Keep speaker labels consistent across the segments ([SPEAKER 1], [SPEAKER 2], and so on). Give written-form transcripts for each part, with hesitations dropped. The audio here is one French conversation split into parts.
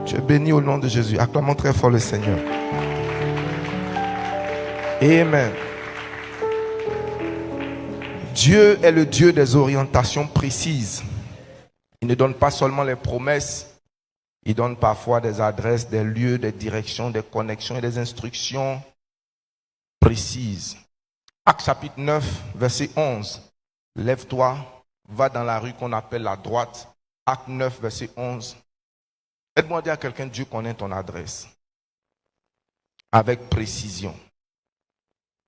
[SPEAKER 1] Tu es béni au nom de Jésus. Acclamons très fort le Seigneur. Amen. Dieu est le Dieu des orientations précises. Il ne donne pas seulement les promesses, il donne parfois des adresses, des lieux, des directions, des connexions et des instructions précises. Actes chapitre 9, verset 11. Lève-toi, va dans la rue qu'on appelle la droite. Acte 9, verset 11. Aide-moi à dire à quelqu'un, Dieu connaît ton adresse. Avec précision.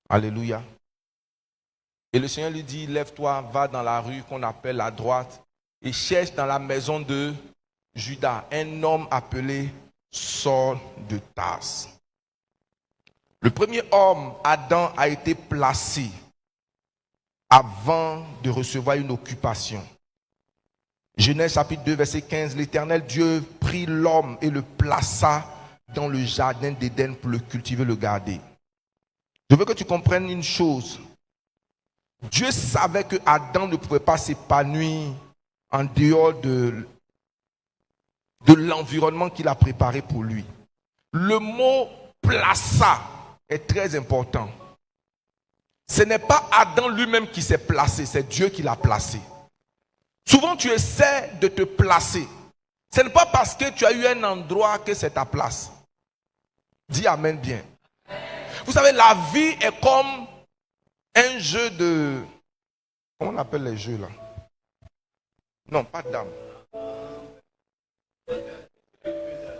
[SPEAKER 1] Alléluia. Et le Seigneur lui dit, lève-toi, va dans la rue qu'on appelle la droite et cherche dans la maison de Judas un homme appelé Saul de Tarse. Le premier homme, Adam, a été placé avant de recevoir une occupation. Genèse chapitre 2, verset 15, l'Éternel Dieu prit l'homme et le plaça dans le jardin d'Éden pour le cultiver, le garder. Je veux que tu comprennes une chose. Dieu savait que Adam ne pouvait pas s'épanouir en dehors de l'environnement qu'il a préparé pour lui. Le mot plaça est très important. Ce n'est pas Adam lui-même qui s'est placé, c'est Dieu qui l'a placé. Souvent tu essaies de te placer. Ce n'est pas parce que tu as eu un endroit que c'est ta place. Dis amen bien. Vous savez, la vie est comme un jeu de... Comment on appelle les jeux là? Non, pas de dames.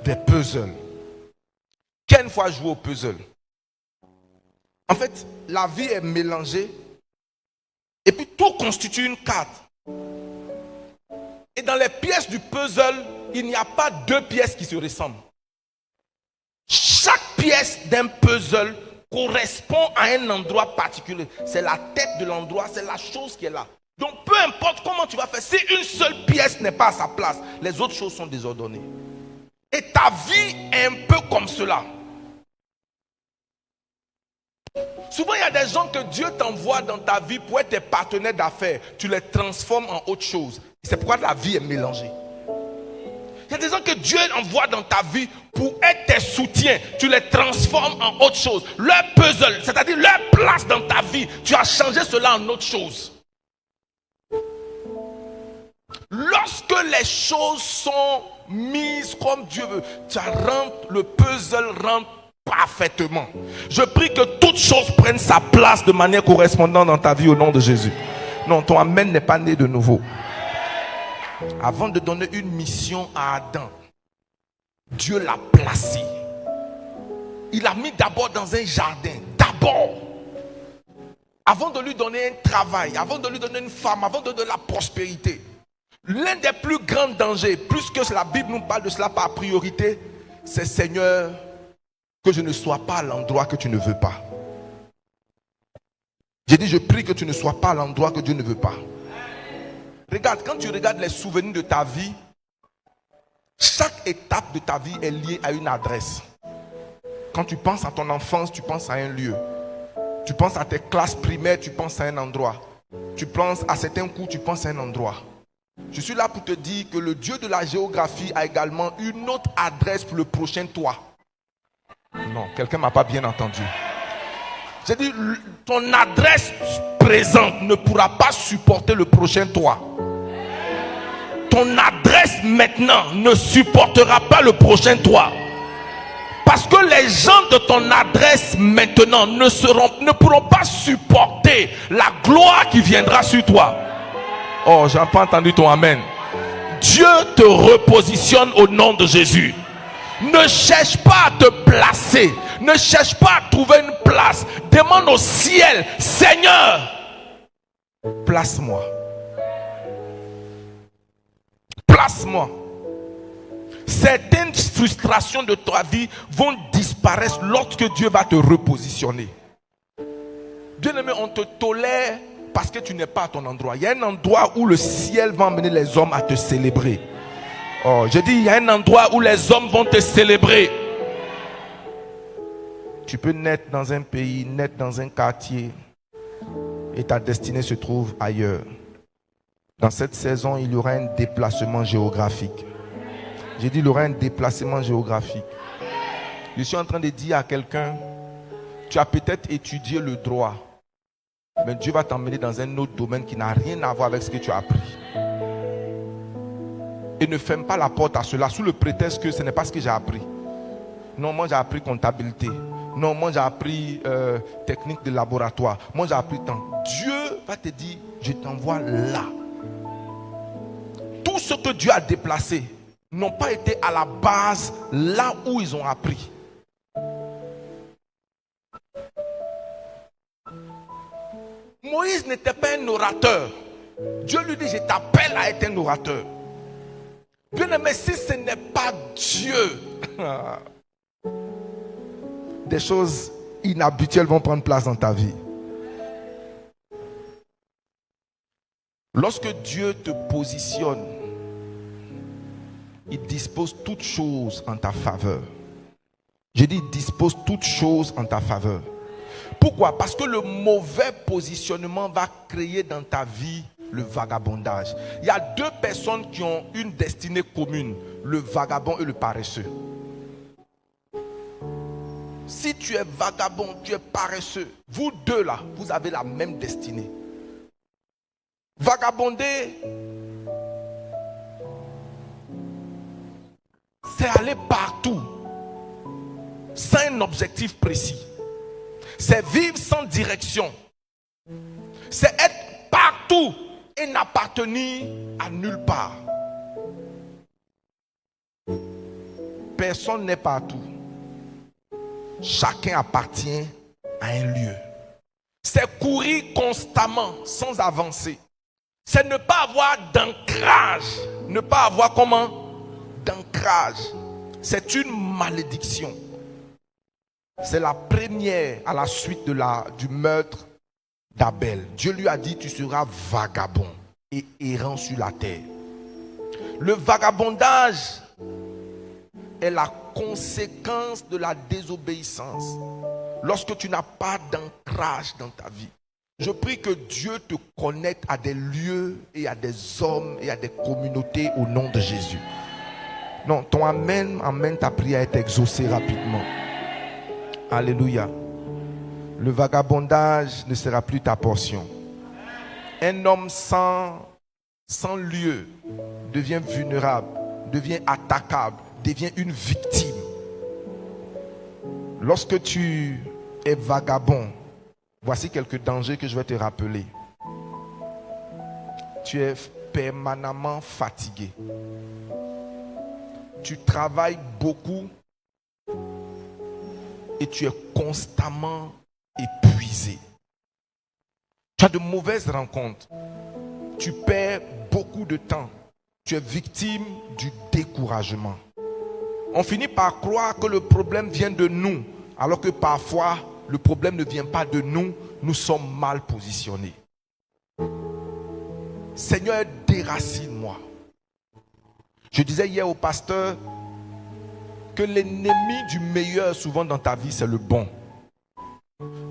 [SPEAKER 1] Des puzzles. Qui a une fois joué au puzzle? En fait, la vie est mélangée. Et puis tout constitue une carte. Et dans les pièces du puzzle, il n'y a pas deux pièces qui se ressemblent. Chaque pièce d'un puzzle correspond à un endroit particulier. C'est la tête de l'endroit, c'est la chose qui est là. Donc peu importe comment tu vas faire, si une seule pièce n'est pas à sa place, les autres choses sont désordonnées. Et ta vie est un peu comme cela. Souvent il y a des gens que Dieu t'envoie dans ta vie pour être tes partenaires d'affaires. Tu les transformes en autre chose. C'est pourquoi la vie est mélangée. Il y a des gens que Dieu envoie dans ta vie pour être tes soutiens. Tu les transformes en autre chose. Leur puzzle, c'est-à-dire leur place dans ta vie, tu as changé cela en autre chose. Lorsque les choses sont mises comme Dieu veut, le puzzle rentre parfaitement. Je prie que toute chose prenne sa place de manière correspondante dans ta vie au nom de Jésus. Non, ton amen n'est pas né de nouveau. Avant de donner une mission à Adam, Dieu l'a placé. Il l'a mis d'abord dans un jardin. D'abord. Avant de lui donner un travail, avant de lui donner une femme, avant de donner la prospérité. L'un des plus grands dangers, plus que la Bible nous parle de cela par priorité, c'est Seigneur, que je ne sois pas à l'endroit que tu ne veux pas. J'ai dit, je prie que tu ne sois pas à l'endroit que Dieu ne veut pas. Regarde, quand tu regardes les souvenirs de ta vie, chaque étape de ta vie est liée à une adresse. Quand tu penses à ton enfance, tu penses à un lieu. Tu penses à tes classes primaires, tu penses à un endroit. Tu penses à certains coups, tu penses à un endroit. Je suis là pour te dire que le Dieu de la géographie a également une autre adresse pour le prochain toi. Non, quelqu'un ne m'a pas bien entendu. J'ai dit, ton adresse présente ne pourra pas supporter le prochain toi. Ton adresse maintenant ne supportera pas le prochain toi. Parce que les gens de ton adresse maintenant ne pourront pas supporter la gloire qui viendra sur toi. Oh, j'ai pas entendu ton amen. Dieu te repositionne au nom de Jésus. Ne cherche pas à te placer. Ne cherche pas à trouver une place. Demande au ciel, Seigneur, place-moi. Place-moi. Certaines frustrations de ta vie vont disparaître lorsque Dieu va te repositionner. Bien-aimé, on te tolère parce que tu n'es pas à ton endroit. Il y a un endroit où le ciel va emmener les hommes à te célébrer. Oh, je dis, il y a un endroit où les hommes vont te célébrer. Tu peux naître dans un pays, naître dans un quartier, et ta destinée se trouve ailleurs. Dans cette saison, il y aura un déplacement géographique. J'ai dit, il aura un déplacement géographique. Je suis en train de dire à quelqu'un, tu as peut-être étudié le droit, mais Dieu va t'emmener dans un autre domaine qui n'a rien à voir avec ce que tu as appris. Et ne ferme pas la porte à cela sous le prétexte que ce n'est pas ce que j'ai appris. Non, moi j'ai appris comptabilité. Non, moi j'ai appris technique de laboratoire. Moi j'ai appris tant. Dieu va te dire, je t'envoie là. Tout ce que Dieu a déplacé n'ont pas été à la base là où ils ont appris. Moïse n'était pas un orateur. Dieu lui dit, je t'appelle à être un orateur. Bien aimé, si ce n'est pas Dieu, des choses inhabituelles vont prendre place dans ta vie. Lorsque Dieu te positionne, il dispose toutes choses en ta faveur. Je dis, il dispose toutes choses en ta faveur. Pourquoi? Parce que le mauvais positionnement va créer dans ta vie le vagabondage. Il y a deux personnes qui ont une destinée commune, le vagabond et le paresseux. Si tu es vagabond, tu es paresseux, vous deux là, vous avez la même destinée. Vagabonder, c'est aller partout sans un objectif précis. C'est vivre sans direction. C'est être partout et n'appartenir à nulle part. Personne n'est partout. Chacun appartient à un lieu. C'est courir constamment sans avancer. C'est ne pas avoir d'ancrage. Ne pas avoir comment? D'ancrage. C'est une malédiction. C'est la première à la suite du meurtre d'Abel. Dieu lui a dit, tu seras vagabond et errant sur la terre. Le vagabondage est la conséquence de la désobéissance. Lorsque tu n'as pas d'ancrage dans ta vie. Je prie que Dieu te connecte à des lieux et à des hommes et à des communautés au nom de Jésus. Non, ton amen amène ta prière à être exaucée rapidement. Alléluia. Le vagabondage ne sera plus ta portion. Un homme sans lieu devient vulnérable, devient attaquable, devient une victime. Lorsque tu es vagabond, voici quelques dangers que je vais te rappeler. Tu es permanemment fatigué. Tu travailles beaucoup et tu es constamment épuisé. Tu as de mauvaises rencontres. Tu perds beaucoup de temps. Tu es victime du découragement. On finit par croire que le problème vient de nous, alors que parfois, le problème ne vient pas de nous. Nous sommes mal positionnés. Seigneur, déracine-moi. Je disais hier au pasteur que l'ennemi du meilleur souvent dans ta vie, c'est le bon.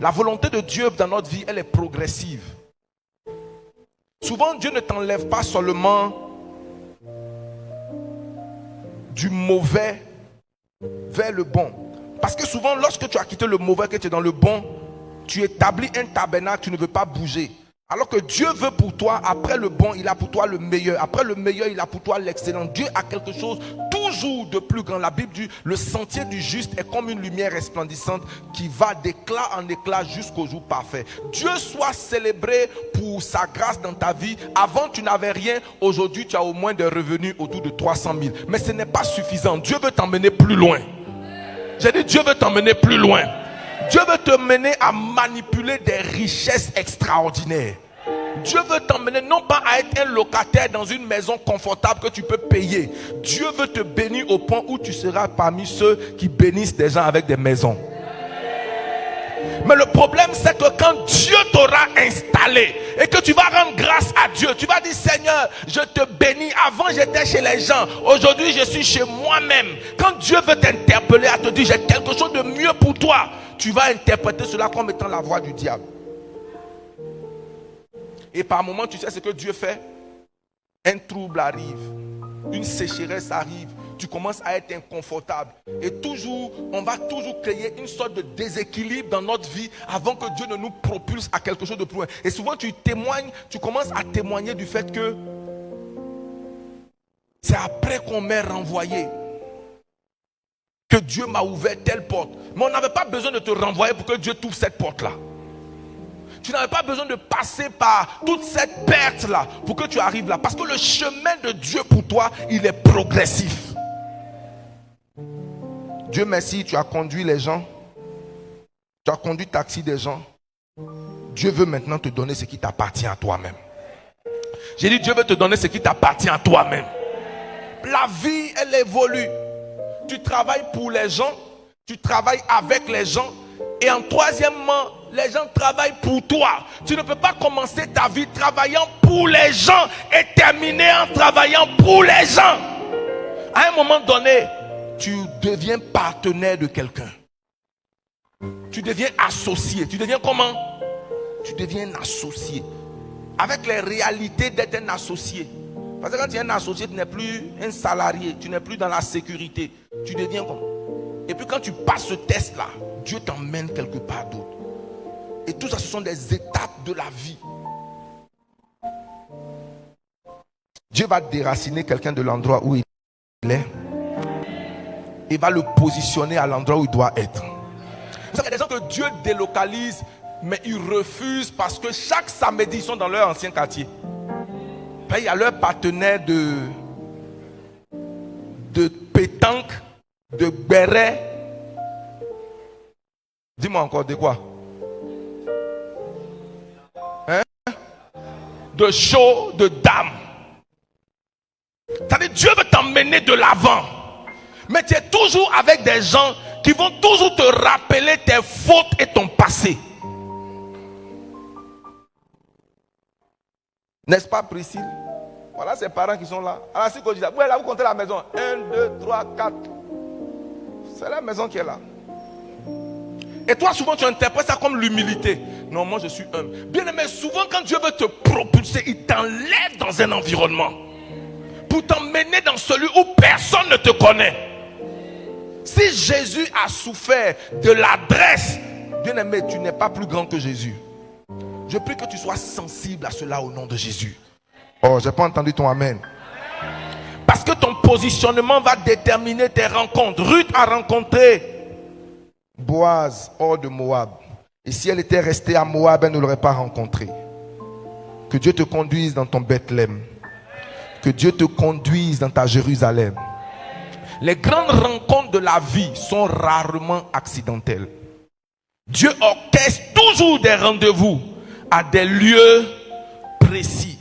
[SPEAKER 1] La volonté de Dieu dans notre vie, elle est progressive. Souvent, Dieu ne t'enlève pas seulement du mauvais vers le bon. Parce que souvent, lorsque tu as quitté le mauvais, que tu es dans le bon, tu établis un tabernacle, tu ne veux pas bouger. Alors que Dieu veut pour toi, après le bon, il a pour toi le meilleur. Après le meilleur, il a pour toi l'excellent. Dieu a quelque chose toujours de plus grand. La Bible dit, le sentier du juste est comme une lumière resplendissante qui va d'éclat en éclat jusqu'au jour parfait. Dieu soit célébré pour sa grâce dans ta vie. Avant, tu n'avais rien. Aujourd'hui, tu as au moins des revenus autour de 300 000. Mais ce n'est pas suffisant. Dieu veut t'emmener plus loin. J'ai dit, Dieu veut t'emmener plus loin. Dieu veut te mener à manipuler des richesses extraordinaires. Dieu veut t'emmener non pas à être un locataire dans une maison confortable que tu peux payer. Dieu veut te bénir au point où tu seras parmi ceux qui bénissent des gens avec des maisons. Mais le problème, c'est que quand Dieu t'aura installé et que tu vas rendre grâce à Dieu, tu vas dire, Seigneur, je te bénis. Avant, j'étais chez les gens. Aujourd'hui, je suis chez moi-même. Quand Dieu veut t'interpeller à te dire, j'ai quelque chose de mieux pour toi, tu vas interpréter cela comme étant la voix du diable. Et par moments, tu sais ce que Dieu fait? Un trouble arrive, une sécheresse arrive, tu commences à être inconfortable. Et toujours, on va toujours créer une sorte de déséquilibre dans notre vie avant que Dieu ne nous propulse à quelque chose de plus loin. Et souvent tu témoignes, tu commences à témoigner du fait que c'est après qu'on m'est renvoyé que Dieu m'a ouvert telle porte. Mais on n'avait pas besoin de te renvoyer pour que Dieu t'ouvre cette porte-là. Tu n'avais pas besoin de passer par toute cette perte-là pour que tu arrives là. Parce que le chemin de Dieu pour toi, il est progressif. Dieu merci, tu as conduit les gens. Tu as conduit taxi des gens. Dieu veut maintenant te donner ce qui t'appartient à toi-même. J'ai dit, Dieu veut te donner ce qui t'appartient à toi-même. La vie, elle évolue. Tu travailles pour les gens, tu travailles avec les gens. Et en troisièmement, les gens travaillent pour toi. Tu ne peux pas commencer ta vie travaillant pour les gens et terminer en travaillant pour les gens. À un moment donné, tu deviens partenaire de quelqu'un. Tu deviens associé. Tu deviens comment? Tu deviens un associé. Avec les réalités d'être un associé. Parce que quand tu es un associé, tu n'es plus un salarié. Tu n'es plus dans la sécurité. Tu deviens comme... Et puis quand tu passes ce test-là, Dieu t'emmène quelque part d'autre. Et tout ça, ce sont des étapes de la vie. Dieu va déraciner quelqu'un de l'endroit où il est. Il va le positionner à l'endroit où il doit être. Vous savez, il y a des gens que Dieu délocalise, mais ils refusent parce que chaque samedi, ils sont dans leur ancien quartier. Puis il y a leur partenaire de pétanque, de béret. Dis-moi encore, de quoi? Hein? De show, de dame. C'est-à-dire, Dieu veut t'emmener de l'avant. Mais tu es toujours avec des gens qui vont toujours te rappeler tes fautes et ton passé. N'est-ce pas, Priscille? Voilà ses parents qui sont là. Alors, si vous là, vous comptez la maison. 1, 2, 3, 4. C'est la maison qui est là. Et toi, souvent, tu interprètes ça comme l'humilité. Non, moi, je suis humble. Bien aimé, souvent, quand Dieu veut te propulser, il t'enlève dans un environnement pour t'emmener dans celui où personne ne te connaît. Si Jésus a souffert de l'adresse, bien aimé, tu n'es pas plus grand que Jésus. Je prie que tu sois sensible à cela au nom de Jésus. Oh, je n'ai pas entendu ton amen. Parce que ton positionnement va déterminer tes rencontres. Ruth a rencontré Boaz hors de Moab. Et si elle était restée à Moab, elle ne l'aurait pas rencontré. Que Dieu te conduise dans ton Bethléem. Que Dieu te conduise dans ta Jérusalem. Les grandes rencontres de la vie sont rarement accidentelles. Dieu orchestre toujours des rendez-vous à des lieux précis.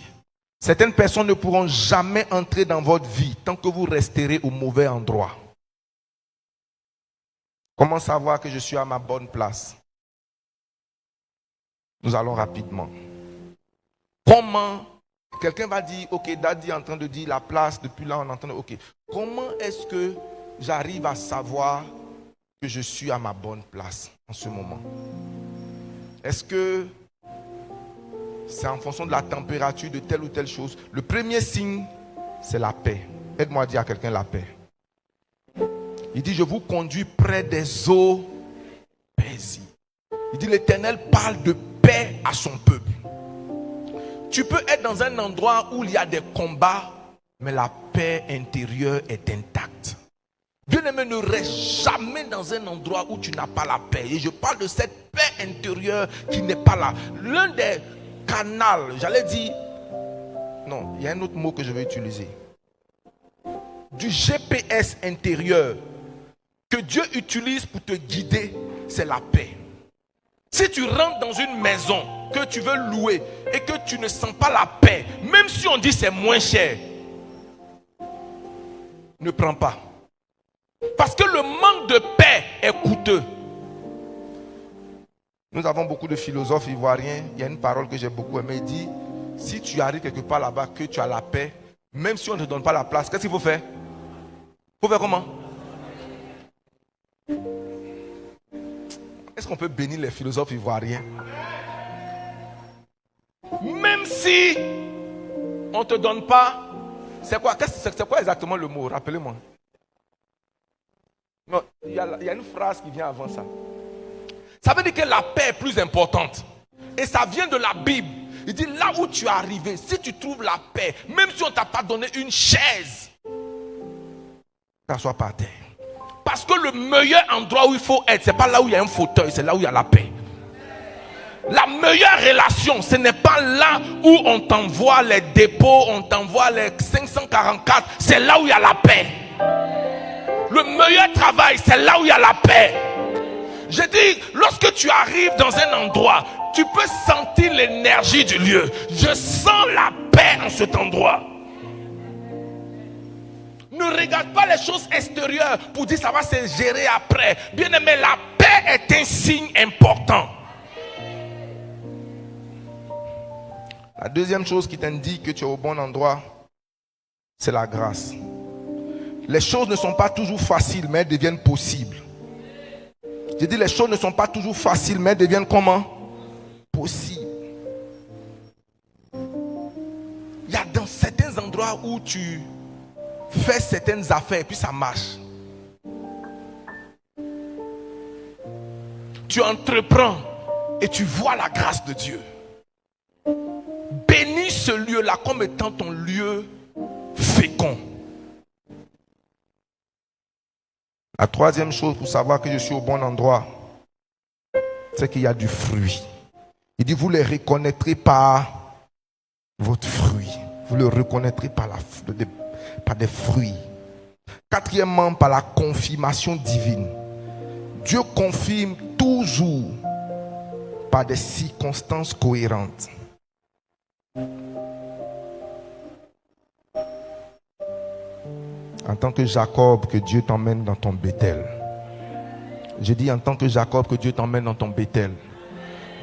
[SPEAKER 1] Certaines personnes ne pourront jamais entrer dans votre vie tant que vous resterez au mauvais endroit. Comment savoir que je suis à ma bonne place? Nous allons rapidement. Comment? Quelqu'un va dire, ok, Daddy est en train de dire la place, depuis là on entend, ok. Comment est-ce que j'arrive à savoir que je suis à ma bonne place en ce moment? Est-ce que c'est en fonction de la température de telle ou telle chose? Le premier signe, c'est la paix. Aide-moi à dire à quelqu'un la paix. Il dit, je vous conduis près des eaux paisibles. Il dit, l'Éternel parle de paix à son peuple. Tu peux être dans un endroit où il y a des combats, mais la paix intérieure est intacte. Bien-aimé, ne reste jamais dans un endroit où tu n'as pas la paix. Et je parle de cette paix intérieure qui n'est pas là. L'un des canaux, j'allais dire, non, il y a un autre mot que je vais utiliser. Du GPS intérieur que Dieu utilise pour te guider, c'est la paix. Si tu rentres dans une maison que tu veux louer et que tu ne sens pas la paix, même si on dit c'est moins cher, ne prends pas. Parce que le manque de paix est coûteux. Nous avons beaucoup de philosophes ivoiriens. Il y a une parole que j'ai beaucoup aimée. Il dit, si tu arrives quelque part là-bas, que tu as la paix, même si on ne te donne pas la place, qu'est-ce qu'il faut faire? Il faut faire comment? Est-ce qu'on peut bénir les philosophes ivoiriens? Même si on ne te donne pas, c'est quoi exactement le mot? Rappelez-moi. Il y a une phrase qui vient avant ça. Ça veut dire que la paix est plus importante. Et ça vient de la Bible. Il dit là où tu es arrivé, si tu trouves la paix, même si on ne t'a pas donné une chaise, t'assois par terre. Parce que le meilleur endroit où il faut être, ce n'est pas là où il y a un fauteuil, c'est là où il y a la paix. La meilleure relation, ce n'est pas là où on t'envoie les dépôts, on t'envoie les 544, c'est là où il y a la paix. Le meilleur travail, c'est là où il y a la paix. Je dis, lorsque tu arrives dans un endroit, tu peux sentir l'énergie du lieu. Je sens la paix en cet endroit. Ne regarde pas les choses extérieures pour dire ça va se gérer après. Bien aimé, la paix est un signe important. La deuxième chose qui t'indique que tu es au bon endroit, c'est la grâce. Les choses ne sont pas toujours faciles, mais elles deviennent possibles. Je dis, les choses ne sont pas toujours faciles, mais elles deviennent comment? Possibles. Il y a dans certains endroits où tu fais certaines affaires et puis ça marche. Tu entreprends et tu vois la grâce de Dieu. Bénis ce lieu-là comme étant ton lieu fécond. La troisième chose pour savoir que je suis au bon endroit, c'est qu'il y a du fruit. Il dit, vous les reconnaîtrez par votre fruit. Vous le reconnaîtrez par des fruits. Quatrièmement, par la confirmation divine. Dieu confirme toujours par des circonstances cohérentes. En tant que Jacob, que Dieu t'emmène dans ton Bethel. Je dis en tant que Jacob, que Dieu t'emmène dans ton Bethel.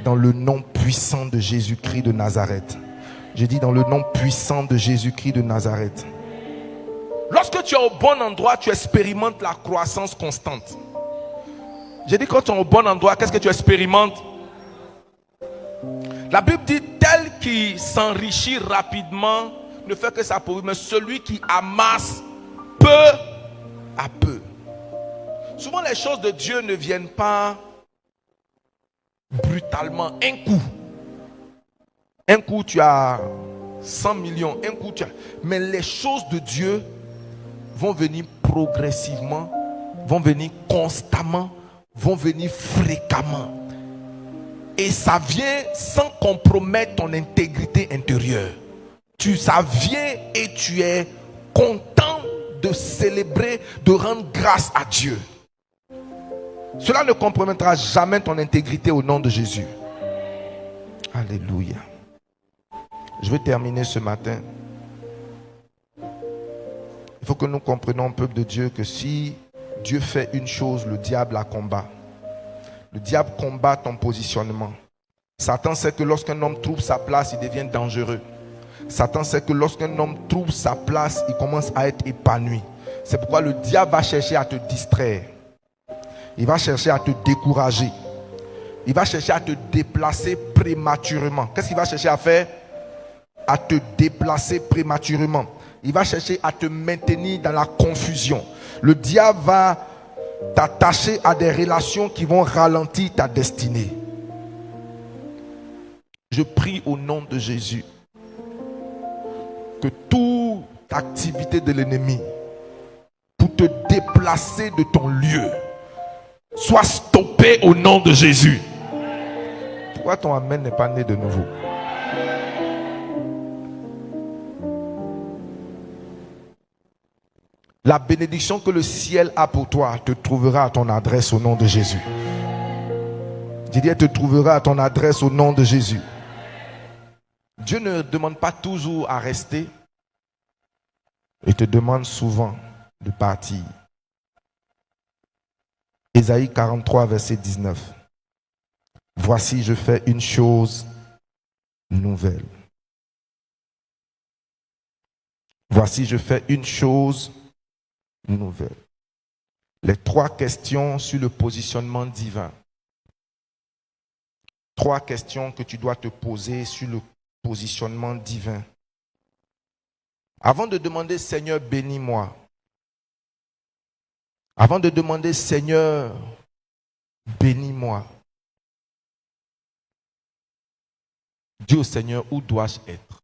[SPEAKER 1] Dans le nom puissant de Jésus-Christ de Nazareth. Je dis dans le nom puissant de Jésus-Christ de Nazareth. Lorsque tu es au bon endroit, tu expérimentes la croissance constante. Je dis quand tu es au bon endroit, qu'est-ce que tu expérimentes? La Bible dit, tel qui s'enrichit rapidement ne fait que sa pauvreté, mais celui qui amasse peu à peu. Souvent les choses de Dieu ne viennent pas brutalement. Un coup tu as 100 millions, un coup tu as... Mais les choses de Dieu vont venir progressivement, vont venir constamment, vont venir fréquemment. Et ça vient sans compromettre ton intégrité intérieure. Ça vient et tu es content de célébrer, de rendre grâce à Dieu. Cela ne compromettra jamais ton intégrité au nom de Jésus. Alléluia. Je vais terminer ce matin. Il faut que nous comprenions, peuple de Dieu, que si Dieu fait une chose, le diable la combat. Le diable combat ton positionnement. Satan sait que lorsqu'un homme trouve sa place, il devient dangereux. Satan sait que lorsqu'un homme trouve sa place, il commence à être épanoui. C'est pourquoi le diable va chercher à te distraire. Il va chercher à te décourager. Il va chercher à te déplacer prématurément. Qu'est-ce qu'il va chercher à faire? À te déplacer prématurément. Il va chercher à te maintenir dans la confusion. Le diable va t'attacher à des relations qui vont ralentir ta destinée. Je prie au nom de Jésus que toute activité de l'ennemi pour te déplacer de ton lieu soit stoppée au nom de Jésus. Pourquoi ton amen n'est pas né de nouveau? La bénédiction que le ciel a pour toi te trouvera à ton adresse au nom de Jésus. J'ai dit, elle te trouvera à ton adresse au nom de Jésus. Dieu ne demande pas toujours à rester. Il te demande souvent de partir. Ésaïe 43, verset 19. Voici, je fais une chose nouvelle. Voici, je fais une chose nouvelle. Les trois questions sur le positionnement divin. Trois questions que tu dois te poser sur le positionnement divin. Avant de demander, Seigneur, bénis-moi. Avant de demander, Seigneur, bénis-moi. Dis au Seigneur, où dois-je être?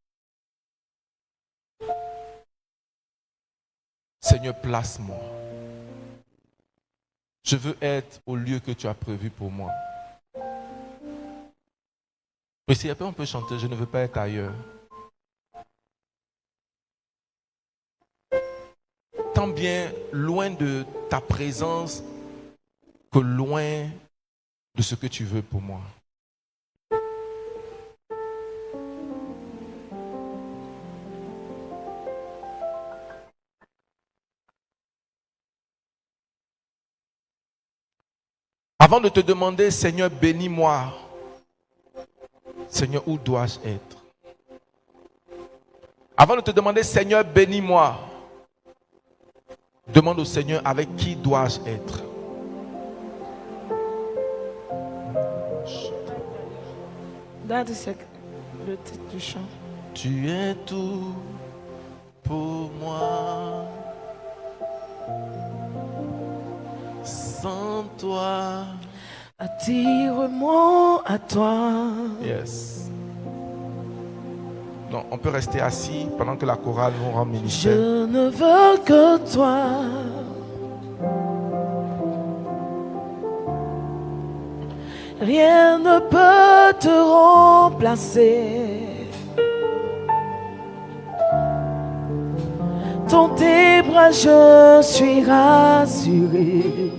[SPEAKER 1] Seigneur, place-moi. Je veux être au lieu que tu as prévu pour moi. Mais si après on peut chanter, je ne veux pas être ailleurs. Tant bien loin de ta présence que loin de ce que tu veux pour moi. Avant de te demander, Seigneur, bénis-moi. Seigneur, où dois-je être? Avant de te demander, Seigneur, bénis-moi. Demande au Seigneur, avec qui dois-je être?
[SPEAKER 2] C'est le titre du chant.
[SPEAKER 1] Tu es tout pour moi. Sans toi.
[SPEAKER 2] Attire-moi à toi.
[SPEAKER 1] Yes. Non, on peut rester assis pendant que la chorale nous rend ministère.
[SPEAKER 2] Je ne veux que toi. Rien ne peut te remplacer. Dans tes bras je suis rassuré.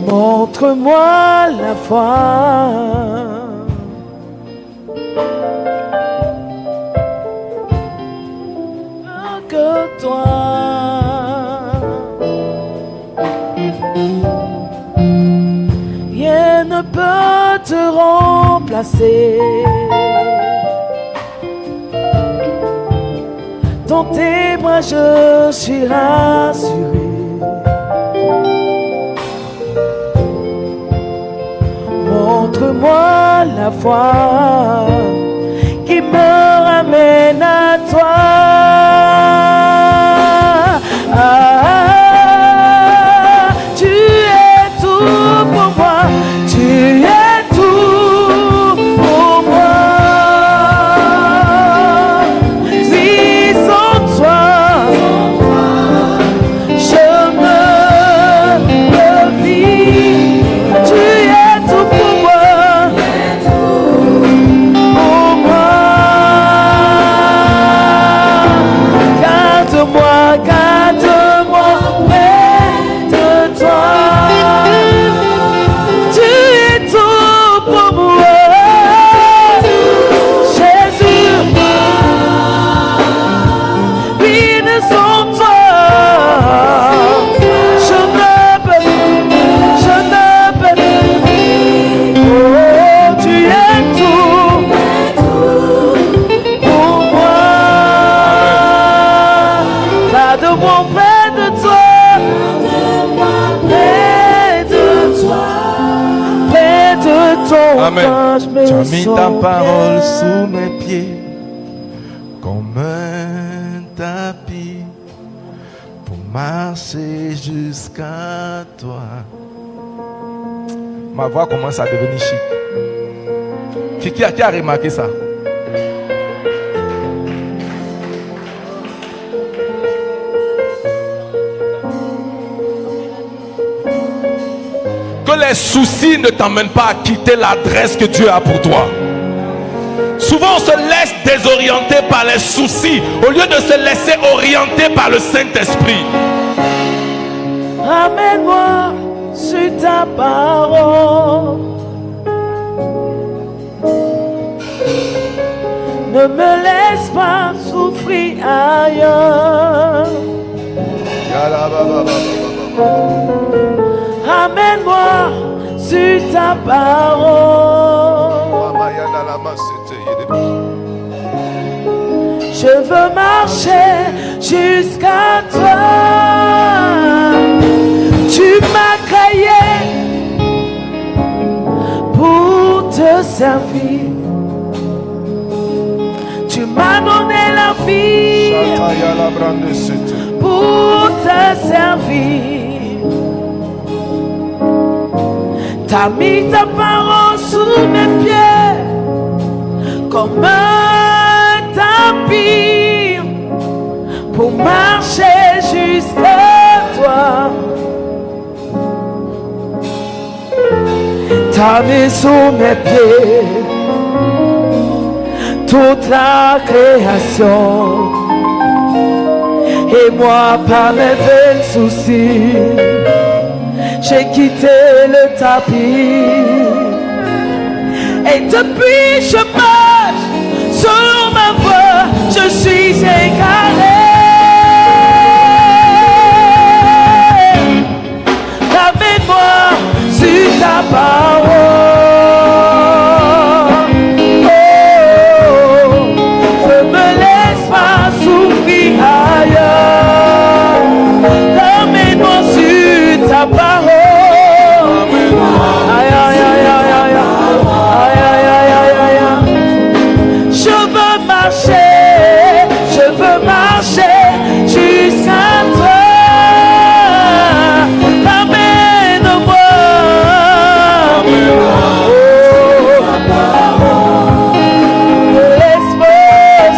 [SPEAKER 2] Montre-moi la foi. Que toi. Rien ne peut te remplacer. Dans tes bras je suis rassuré. Montre-moi la foi qui me ramène à toi. Tu es tout pour moi. Tu es tout pour moi. Oui, sans toi, je me vis. Tu es tout pour moi. Pour moi. Garde-moi, garde-moi près de toi. Tu es tout pour moi. Jésus, oui, sans toi, je ne peux vivre. Oh, tu es tout pour moi. Garde-moi près de toi. Près de toi. Près de ton
[SPEAKER 1] Amen.
[SPEAKER 2] cœur, je me
[SPEAKER 1] Tu as mis ta
[SPEAKER 2] sens
[SPEAKER 1] parole
[SPEAKER 2] bien.
[SPEAKER 1] sous mes pieds comme un tapis pour marcher jusqu'à toi. Ma voix commence à devenir chic. Qui a remarqué ça? Que les soucis ne t'emmènent pas à quitter l'adresse que Dieu a pour toi. Souvent on se laisse désorienter par les soucis au lieu de se laisser orienter par le Saint-Esprit.
[SPEAKER 2] Ramène-moi sur ta parole. Ne me laisse pas souffrir ailleurs. Ramène-moi sur ta parole. Je veux marcher jusqu'à toi. Tu m'as créé pour te servir. Tu m'as donné la vie pour te servir. T'as mis ta parole sous mes pieds comme un tapis pour marcher jusqu'à toi. T'as mis sous mes pieds toute la création. Et moi, par mes vains soucis, j'ai quitté le tapis. Et depuis je marche sur ma voie, je suis égaré. Ramène-moi sur ta parole. Oh, je me laisse pas souffrir ailleurs. Ramène-moi sur ta parole. Aïe, aïe, aïe, aïe, aïe, aïe, aïe, aïe, aïe, aïe, aïe. Je veux marcher jusqu'à toi. Ramène-moi. Laisse-moi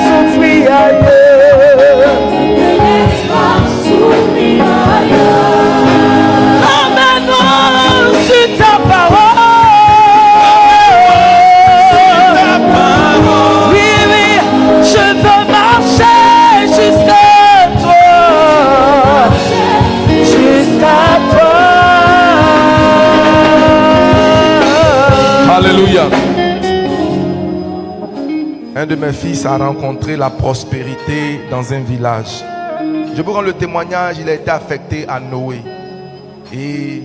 [SPEAKER 2] souffrir ailleurs. Ramène-moi sur ta parole. Oui, oui, je veux marcher jusqu'à toi. Jusqu'à toi.
[SPEAKER 1] Alléluia. Un de mes fils a rencontré la prospérité dans un village. Je vous rends le témoignage, il a été affecté à Noé. Et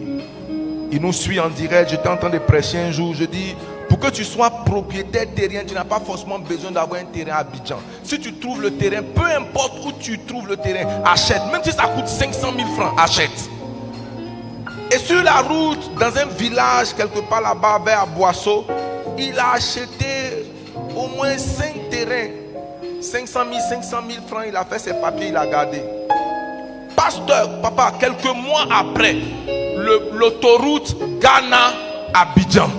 [SPEAKER 1] il nous suit en direct. J'étais en train de prêcher un jour. Je dis, pour que tu sois propriétaire terrien, tu n'as pas forcément besoin d'avoir un terrain à Abidjan. Si tu trouves le terrain, peu importe où tu trouves le terrain, achète. Même si ça coûte 500 000 francs, achète. Et sur la route, dans un village, quelque part là-bas, vers Boisseau, il a acheté au moins 5 terrains. 500 000 francs, il a fait ses papiers, il a gardé. Pasteur, papa, quelques mois après, l'autoroute Ghana-Abidjan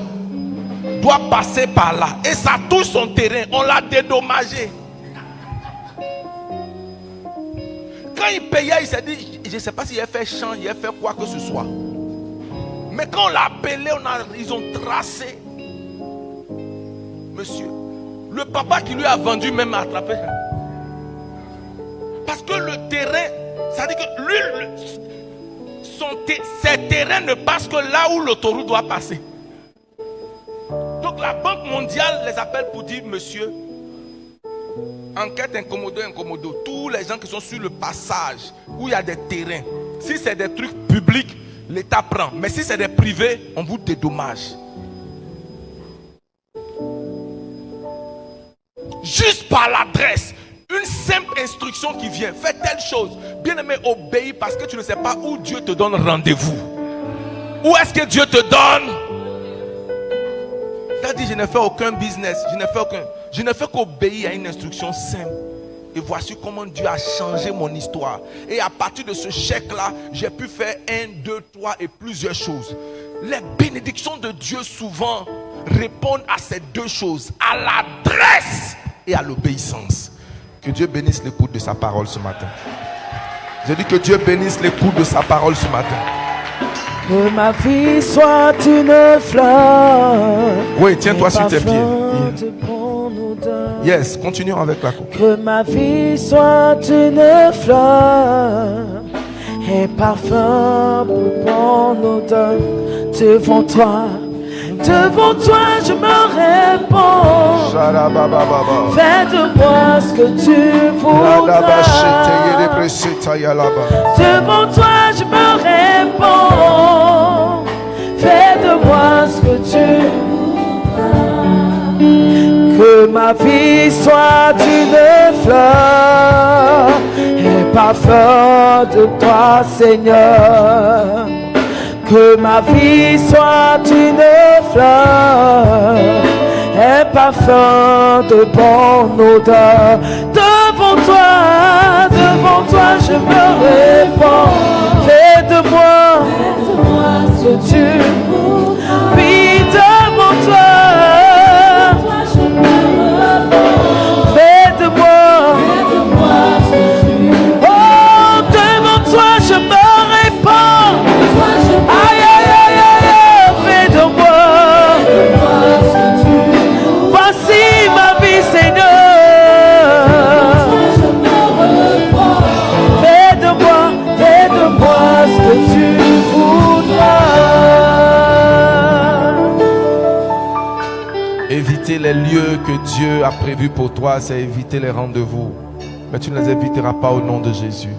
[SPEAKER 1] doit passer par là. Et ça touche son terrain, on l'a dédommagé. Quand il payait, il s'est dit, je ne sais pas s'il a fait champ, il a fait quoi que ce soit. Mais quand on l'a appelé, ils ont tracé. Monsieur, le papa qui lui a vendu même a attrapé. Parce que le terrain, ça dit que lui, ses terrains ne passent que là où l'autoroute doit passer. Donc la Banque mondiale les appelle pour dire, monsieur, enquête incommodo, tous les gens qui sont sur le passage où il y a des terrains, si c'est des trucs publics, l'État prend. Mais si c'est des privés, on vous dédommage. Juste par l'adresse, une simple instruction qui vient, fais telle chose. Bien aimé, obéis parce que tu ne sais pas où Dieu te donne rendez-vous. Où est-ce que Dieu te donne? Tu as dit, je ne fais aucun business, je ne fais qu'obéir à une instruction simple. Et voici comment Dieu a changé mon histoire. Et à partir de ce chèque-là, j'ai pu faire 1, 2, 3 et plusieurs choses. Les bénédictions de Dieu souvent répondent à ces deux choses, à l'adresse et à l'obéissance. Que Dieu bénisse l'écoute de sa parole ce matin. Je dis que Dieu bénisse l'écoute de sa parole ce matin.
[SPEAKER 2] Que ma vie soit une fleur.
[SPEAKER 1] Oui, tiens-toi sur tes pieds.
[SPEAKER 2] Yeah.
[SPEAKER 1] Yes, continuons avec la coupe.
[SPEAKER 2] Que ma vie soit une fleur, un parfum pour bon odeur. Devant toi je me réponds. Fais de moi ce que tu voudras. Devant toi je me réponds. Fais de moi ce que tu voudras. Que ma vie soit une fleur, un parfum de toi, Seigneur. Que ma vie soit une fleur, un parfum de bonne odeur. Devant toi devant toi je me répands. Fais de moi ce que tu voudras. Oui, devant toi je me répands. Fais de moi ce que tu voudras. Oh, devant toi je me répands. Aïe, aïe, aïe, aïe, fais de moi ce que tu voudras. Voici ma vie, Seigneur. Fais de moi ce que tu voudras.
[SPEAKER 1] Éviter les lieux que Dieu a prévus pour toi, c'est éviter les rendez-vous. Mais tu ne les éviteras pas au nom de Jésus.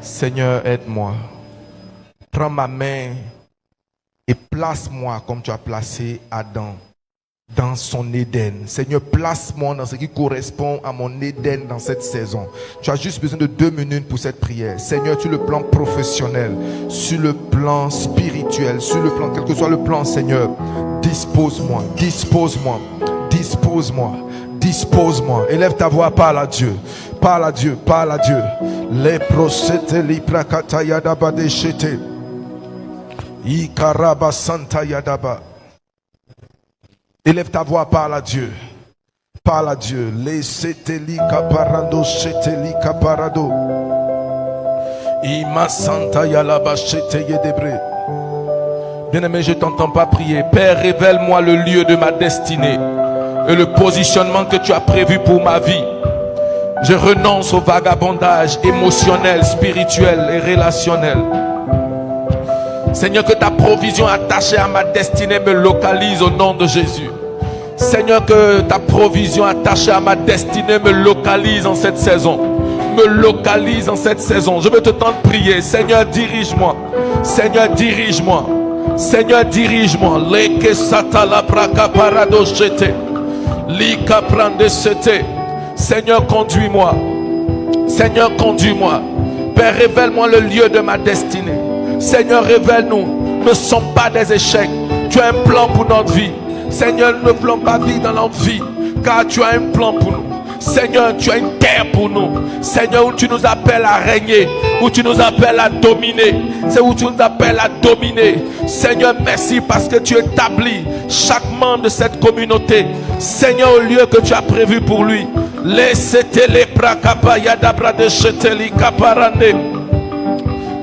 [SPEAKER 1] Seigneur, aide-moi. Prends ma main et place-moi comme tu as placé Adam dans son Éden. Seigneur, place-moi dans ce qui correspond à mon Éden dans cette saison. Tu as juste besoin de 2 minutes pour cette prière. Seigneur, sur le plan professionnel, sur le plan spirituel, sur le plan, quel que soit le plan, Seigneur, dispose-moi, dispose-moi, dispose-moi, dispose-moi. Élève ta voix, parle à Dieu. Parle à Dieu, parle à Dieu. Les procètes, les prakata yadaba déchete. Ikaraba santa yadaba. Élève ta voix, parle à Dieu. Parle à Dieu. Les seteli caparando, seteli caparado. Ima santa yalaba chete yedebre. Bien-aimé, je t'entends pas prier. Père, révèle-moi le lieu de ma destinée et le positionnement que tu as prévu pour ma vie. Je renonce au vagabondage émotionnel, spirituel et relationnel. Seigneur, que ta provision attachée à ma destinée me localise au nom de Jésus. Seigneur, que ta provision attachée à ma destinée me localise en cette saison. Me localise en cette saison. Je veux te tenter de prier. Seigneur, dirige-moi. Seigneur, dirige-moi. Seigneur, dirige-moi. Leke satala braka parado chete. Lika prande sete. Seigneur, conduis-moi. Seigneur, conduis-moi. Père, révèle-moi le lieu de ma destinée. Seigneur, révèle-nous. Ne sommes pas des échecs. Tu as un plan pour notre vie. Seigneur, ne plan pas vie dans notre vie, car tu as un plan pour nous. Seigneur, tu as une terre pour nous. Seigneur, où tu nous appelles à régner, où tu nous appelles à dominer. C'est où tu nous appelles à dominer. Seigneur, merci parce que tu établis chaque membre de cette communauté. Seigneur, au lieu que tu as prévu pour lui. Laissez-les les prakapaya dabra de cheteli kaparande.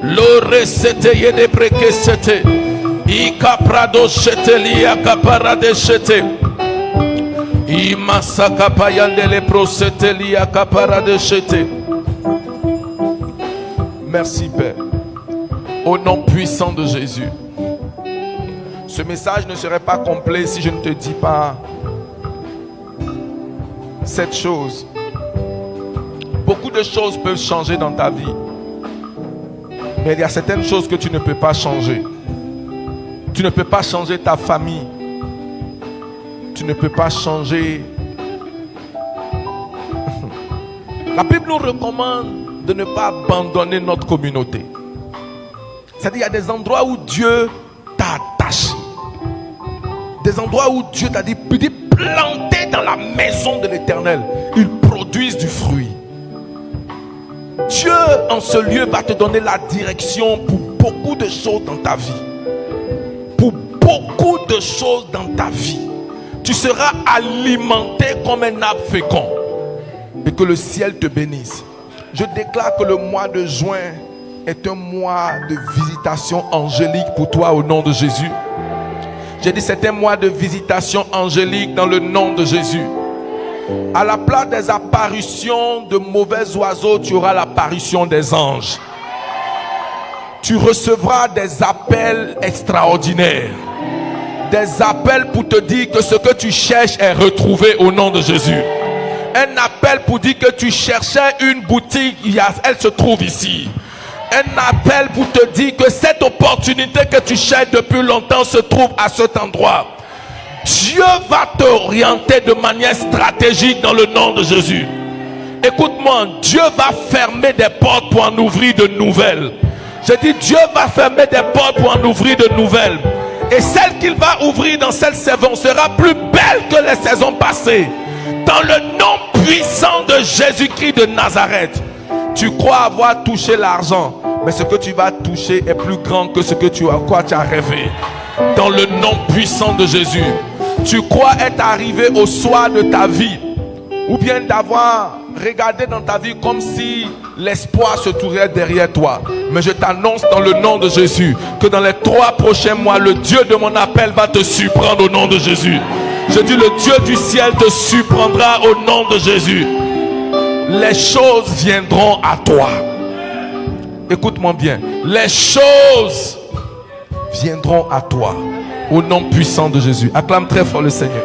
[SPEAKER 1] L'ore c'était yede breke c'était. Ika prado cheteli akaparade chete. Imasaka payandele proseteli akaparade chete. Merci Père. Au nom puissant de Jésus. Ce message ne serait pas complet si je ne te dis pas cette chose. Beaucoup de choses peuvent changer dans ta vie. Mais il y a certaines choses que tu ne peux pas changer. Tu ne peux pas changer ta famille. Tu ne peux pas changer. La Bible nous recommande de ne pas abandonner notre communauté. C'est-à-dire, il y a des endroits où Dieu t'a attaché. Des endroits où Dieu t'a dit, plantés dans la maison de l'Éternel, ils produisent du fruit. Dieu, en ce lieu, va te donner la direction pour beaucoup de choses dans ta vie. Pour beaucoup de choses dans ta vie. Tu seras alimenté comme un arbre fécond. Et que le ciel te bénisse. Je déclare que le mois de juin est un mois de visitation angélique pour toi au nom de Jésus. J'ai dit c'est un mois de visitation angélique dans le nom de Jésus. À la place des apparitions de mauvais oiseaux, tu auras l'apparition des anges. Tu recevras des appels extraordinaires. Des appels pour te dire que ce que tu cherches est retrouvé au nom de Jésus. Un appel pour dire que tu cherchais une boutique, elle se trouve ici. Un appel pour te dire que cette opportunité que tu cherches depuis longtemps se trouve à cet endroit. Dieu va t'orienter de manière stratégique dans le nom de Jésus. Écoute-moi, Dieu va fermer des portes pour en ouvrir de nouvelles. Je dis Dieu va fermer des portes pour en ouvrir de nouvelles. Et celle qu'il va ouvrir dans cette saison sera plus belle que les saisons passées. Dans le nom puissant de Jésus-Christ de Nazareth. Tu crois avoir touché l'argent, mais ce que tu vas toucher est plus grand que ce que tu as rêvé. Dans le nom puissant de Jésus. Tu crois être arrivé au soir de ta vie, ou bien d'avoir regardé dans ta vie comme si l'espoir se trouvait derrière toi. Mais je t'annonce dans le nom de Jésus que dans les 3 prochains mois, le Dieu de mon appel va te surprendre au nom de Jésus. Je dis, le Dieu du ciel te surprendra au nom de Jésus. Les choses viendront à toi. Écoute-moi bien. Les choses viendront à toi au nom puissant de Jésus. Acclame très fort le Seigneur.